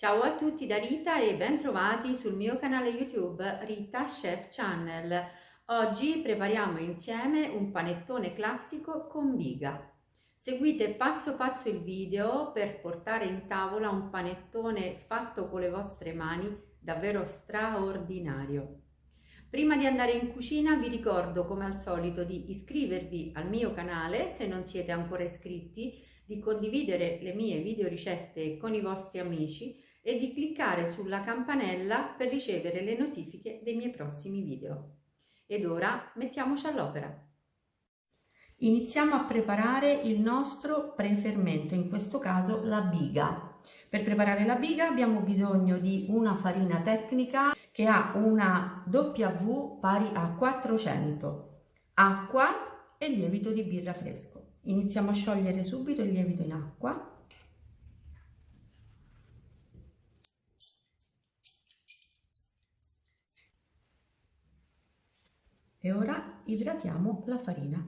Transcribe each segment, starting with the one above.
Ciao a tutti da Rita e ben trovati sul mio canale YouTube Rita Chef Channel. Oggi prepariamo insieme un panettone classico con biga. Seguite passo passo il video per portare in tavola un panettone fatto con le vostre mani davvero straordinario. Prima di andare in cucina vi ricordo come al solito di iscrivervi al mio canale se non siete ancora iscritti, di condividere le mie video ricette con i vostri amici e di cliccare sulla campanella per ricevere le notifiche dei miei prossimi video. Ed ora mettiamoci all'opera. Iniziamo a preparare il nostro prefermento, in questo caso la biga. Per preparare la biga abbiamo bisogno di una farina tecnica che ha una W pari a 400, acqua e lievito di birra fresco. Iniziamo a sciogliere subito il lievito in acqua. E ora idratiamo la farina.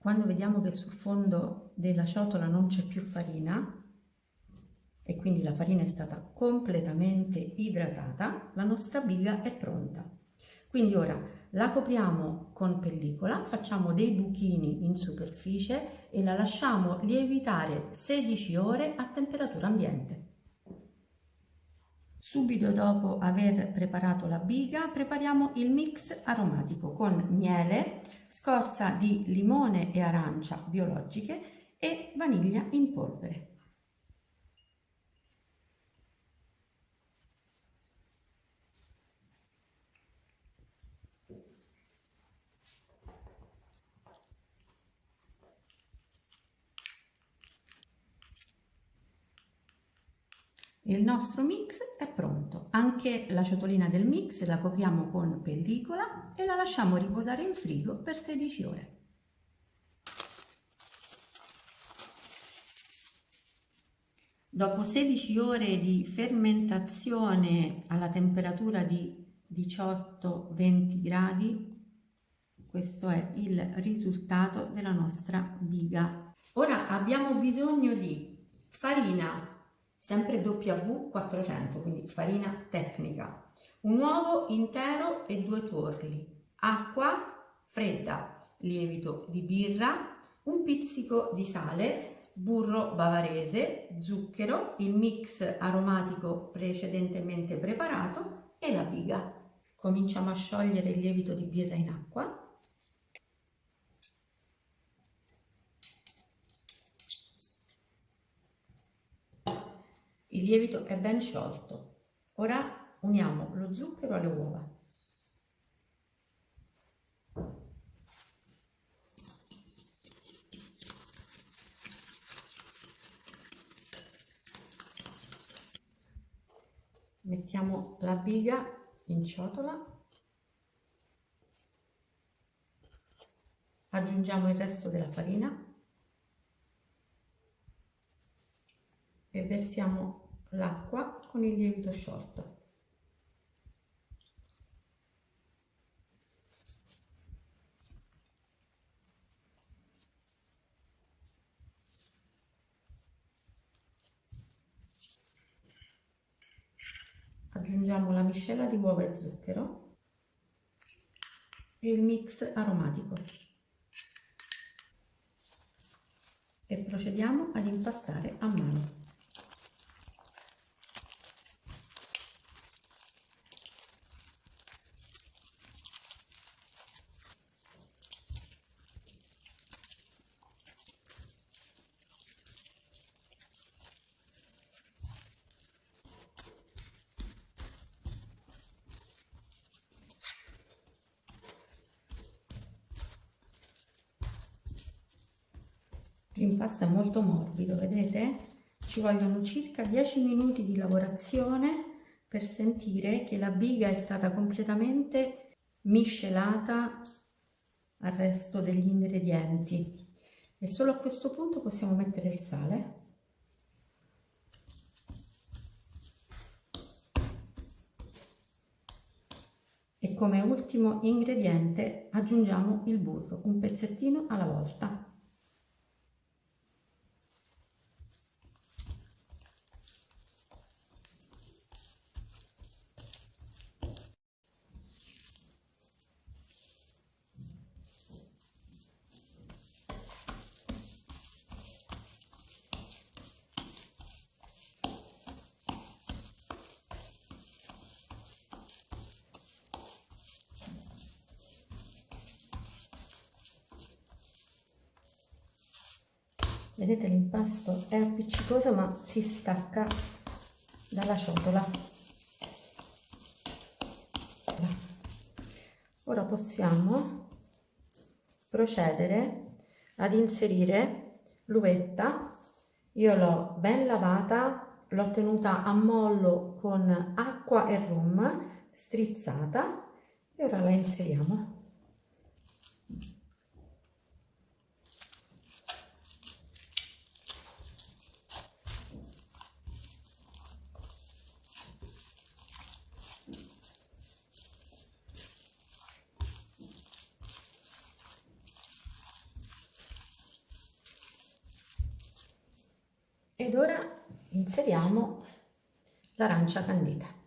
Quando vediamo che sul fondo della ciotola non c'è più farina e quindi la farina è stata completamente idratata, la nostra biga è pronta. Quindi ora la copriamo con pellicola, facciamo dei buchini in superficie e la lasciamo lievitare 16 ore a temperatura ambiente. Subito dopo aver preparato la biga, prepariamo il mix aromatico con miele, scorza di limone e arancia biologiche e vaniglia in polvere. Il nostro mix è pronto. Anche la ciotolina del mix la copriamo con pellicola e la lasciamo riposare in frigo per 16 ore. Dopo 16 ore di fermentazione alla temperatura di 18-20 gradi, questo è il risultato della nostra biga. Ora abbiamo bisogno di farina, sempre W400, quindi farina tecnica, un uovo intero e 2 tuorli, acqua fredda, lievito di birra, un pizzico di sale, burro bavarese, zucchero, il mix aromatico precedentemente preparato e la biga. Cominciamo a sciogliere il lievito di birra in acqua. Il lievito è ben sciolto. Ora uniamo lo zucchero alle uova. Mettiamo la biga in ciotola. Aggiungiamo il resto della farina e versiamo l'acqua con il lievito sciolto. Aggiungiamo la miscela di uova e zucchero e il mix aromatico e procediamo ad impastare a mano. L'impasto è molto morbido, vedete? Ci vogliono circa 10 minuti di lavorazione per sentire che la biga è stata completamente miscelata al resto degli ingredienti, e solo a questo punto possiamo mettere il sale. E come ultimo ingrediente aggiungiamo il burro, un pezzettino alla volta. Vedete, l'impasto è appiccicoso ma si stacca dalla ciotola. Ora possiamo procedere ad inserire l'uvetta. Io l'ho ben lavata, l'ho tenuta a mollo con acqua e rum, strizzata, e ora la inseriamo. Ed ora inseriamo l'arancia candita.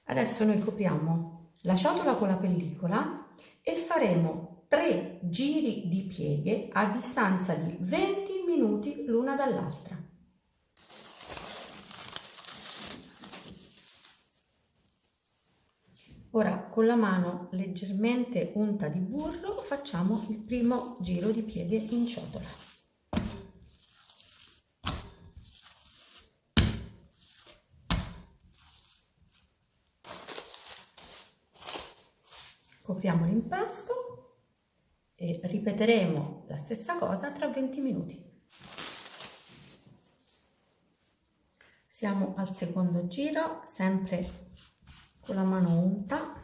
Adesso noi copriamo la ciotola con la pellicola e faremo 3 giri di pieghe a distanza di 20 minuti l'una dall'altra. Ora, con la mano leggermente unta di burro facciamo il primo giro di pieghe in ciotola. Copriamo l'impasto e ripeteremo la stessa cosa tra 20 minuti. Siamo al secondo giro, sempre con la mano unta.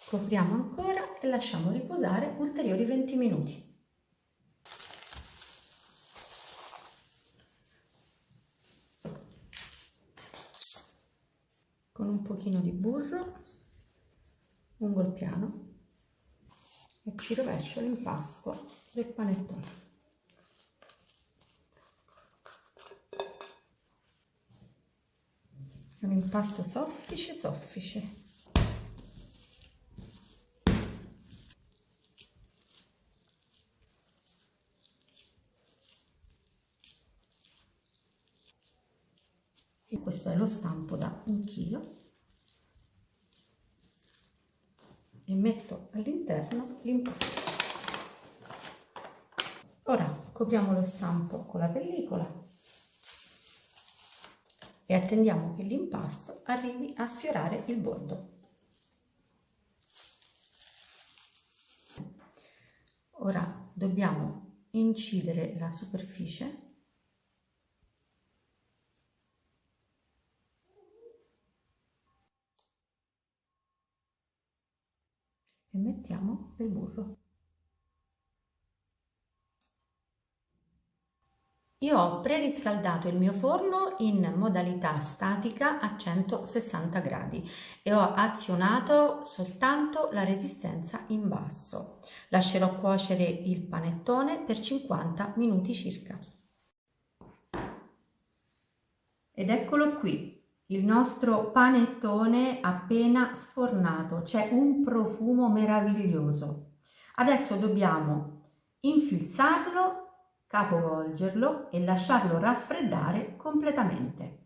Copriamo ancora e lasciamo riposare ulteriori 20 minuti. Con un pochino di burro, lungo il piano, e ci rovescio l'impasto del panettone. È un impasto soffice soffice. E questo è lo stampo da 1 chilo e metto all'interno l'impasto. Ora copriamo lo stampo con la pellicola e attendiamo che l'impasto arrivi a sfiorare il bordo. Ora dobbiamo incidere la superficie . e mettiamo del burro. Io ho preriscaldato il mio forno in modalità statica a 160 gradi e ho azionato soltanto la resistenza in basso. Lascerò cuocere il panettone per 50 minuti circa. Ed eccolo qui, il nostro panettone appena sfornato. C'è un profumo meraviglioso. Adesso dobbiamo infilzarlo, capovolgerlo e lasciarlo raffreddare completamente.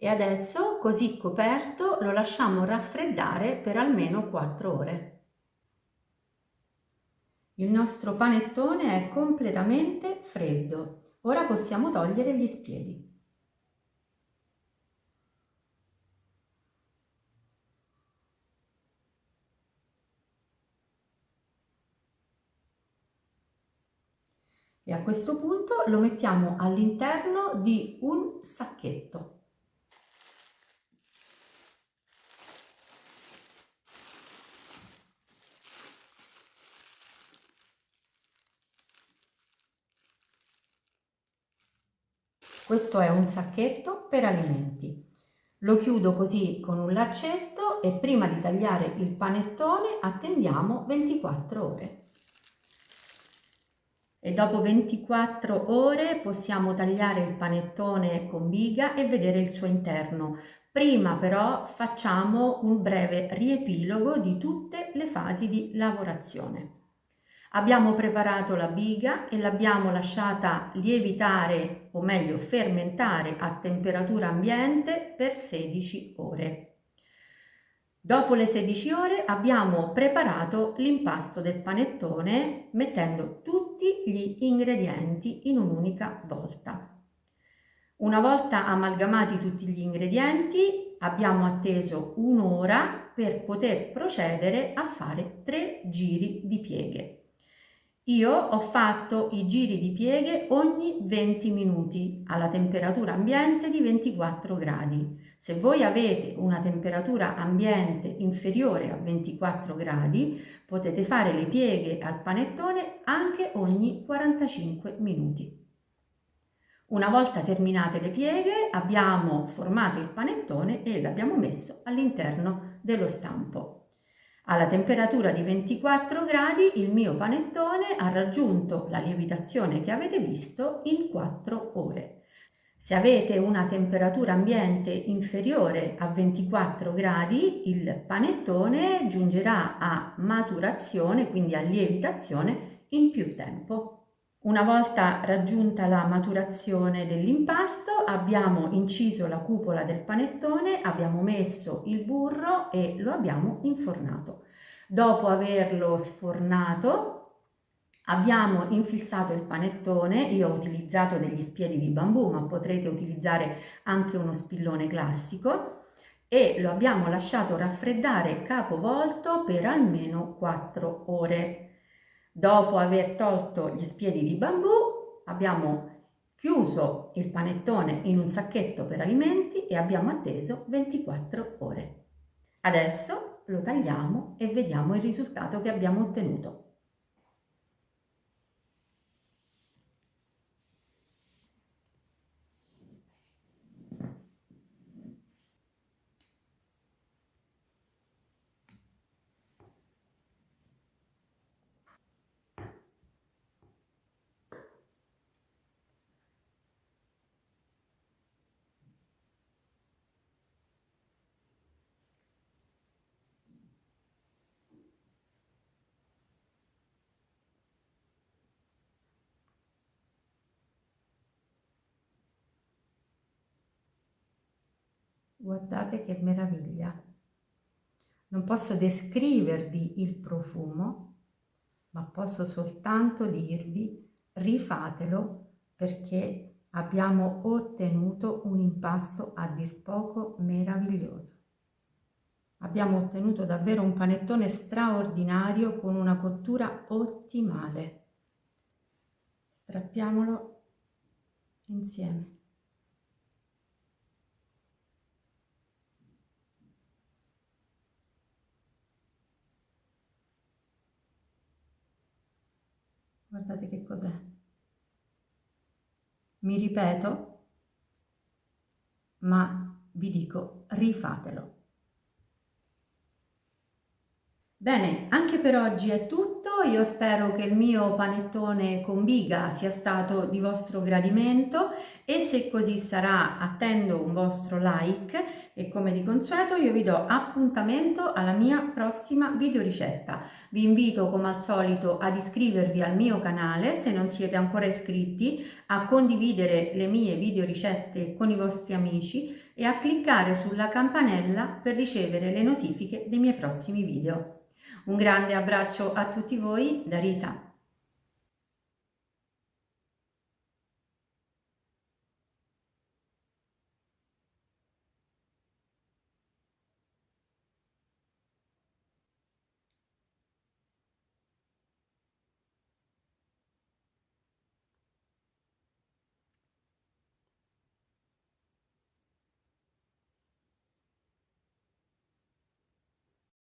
E adesso, così coperto, lo lasciamo raffreddare per almeno 4 ore. Il nostro panettone è completamente freddo. Ora possiamo togliere gli spiedi. E a questo punto lo mettiamo all'interno di un sacchetto. Questo è un sacchetto per alimenti. Lo chiudo così con un laccetto e prima di tagliare il panettone attendiamo 24 ore. E dopo 24 ore possiamo tagliare il panettone con biga e vedere il suo interno. Prima però facciamo un breve riepilogo di tutte le fasi di lavorazione. Abbiamo preparato la biga e l'abbiamo lasciata lievitare, o meglio fermentare a temperatura ambiente per 16 ore. Dopo le 16 ore abbiamo preparato l'impasto del panettone mettendo tutti gli ingredienti in un'unica volta. Una volta amalgamati tutti gli ingredienti abbiamo atteso un'ora per poter procedere a fare 3 giri di pieghe. Io ho fatto i giri di pieghe ogni 20 minuti alla temperatura ambiente di 24 gradi. Se voi avete una temperatura ambiente inferiore a 24 gradi, potete fare le pieghe al panettone anche ogni 45 minuti. Una volta terminate le pieghe, abbiamo formato il panettone e l'abbiamo messo all'interno dello stampo. Alla temperatura di 24 gradi il mio panettone ha raggiunto la lievitazione che avete visto in 4 ore. Se avete una temperatura ambiente inferiore a 24 gradi, il panettone giungerà a maturazione, quindi a lievitazione, in più tempo. Una volta raggiunta la maturazione dell'impasto, abbiamo inciso la cupola del panettone, abbiamo messo il burro e lo abbiamo infornato. Dopo averlo sfornato, abbiamo infilzato il panettone. Io ho utilizzato degli spiedi di bambù, ma potrete utilizzare anche uno spillone classico, e lo abbiamo lasciato raffreddare capovolto per almeno 4 ore. Dopo aver tolto gli spiedi di bambù, abbiamo chiuso il panettone in un sacchetto per alimenti e abbiamo atteso 24 ore. Adesso lo tagliamo e vediamo il risultato che abbiamo ottenuto. Guardate che meraviglia! Non posso descrivervi il profumo, ma posso soltanto dirvi rifatelo, perché abbiamo ottenuto un impasto a dir poco meraviglioso. Abbiamo ottenuto davvero un panettone straordinario con una cottura ottimale. Strappiamolo insieme. Guardate che cos'è. Mi ripeto, ma vi dico, rifatelo. Bene, anche per oggi è tutto. Io spero che il mio panettone con biga sia stato di vostro gradimento e se così sarà attendo un vostro like e come di consueto io vi do appuntamento alla mia prossima videoricetta. Vi invito come al solito ad iscrivervi al mio canale se non siete ancora iscritti, a condividere le mie videoricette con i vostri amici e a cliccare sulla campanella per ricevere le notifiche dei miei prossimi video. Un grande abbraccio a tutti voi da Rita.